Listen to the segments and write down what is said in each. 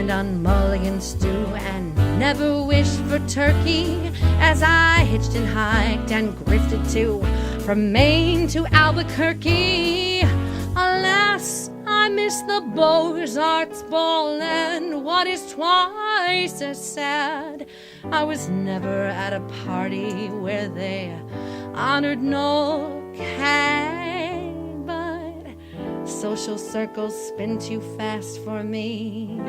and on mulligan stew, and never wished for turkey as I hitched and hiked and grifted too, from Maine to Albuquerque. Alas, I miss the Beaux-Arts ball, and what is twice as sad, I was never at a party where they honored no kind. But social circles spin too fast for me.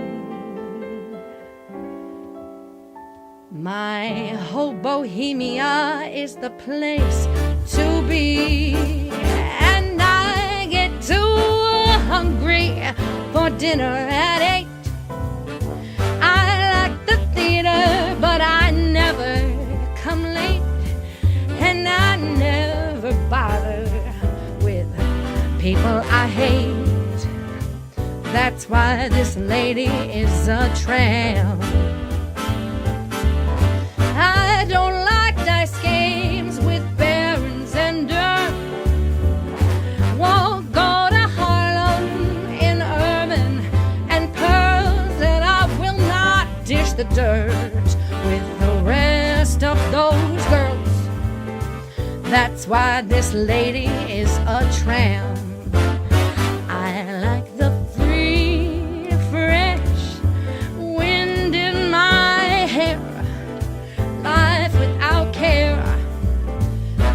My whole Bohemia is the place to be, and I get too hungry for dinner at 8. I like the theater, but I never come late, and I never bother with people I hate. That's why this lady is a tramp. I don't like dice games with barons and dirt. Won't go to Harlem in ermine and pearls, and I will not dish the dirt with the rest of those girls. That's why this lady is a tramp. I like the free, fresh wind in my hair, life without care.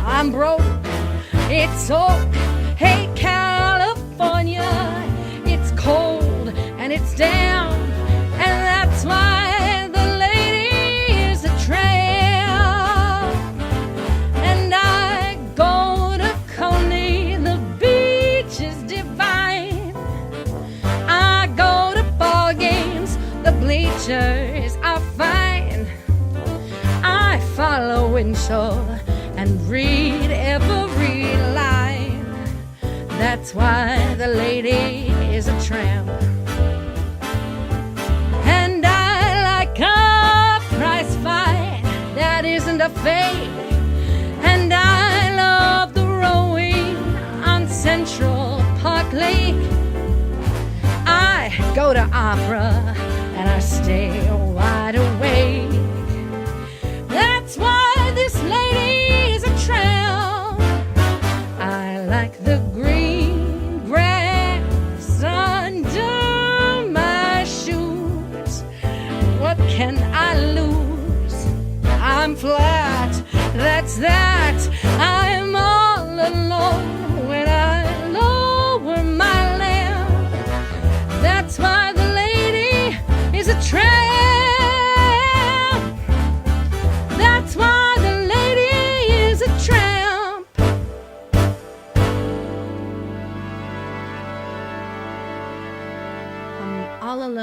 I'm broke, it's so. Hey, California, it's cold and it's damp, and that's why the lady is a tramp. And I go to Coney, the beach is divine. I go to ball games, the bleachers are fine. I follow Winchell and read every line. That's why the lady is a tramp. And I like a prize fight that isn't a fake. And I love the rowing on Central Park Lake. I go to opera and I stay wide awake. That's why this lady is a tramp. I like the green grass under my shoes. What can I lose? I'm flat, that's that. I'm all alone when I lower my lamp. That's why the lady is a tramp. That's why the lady is a tramp. I'm all alone.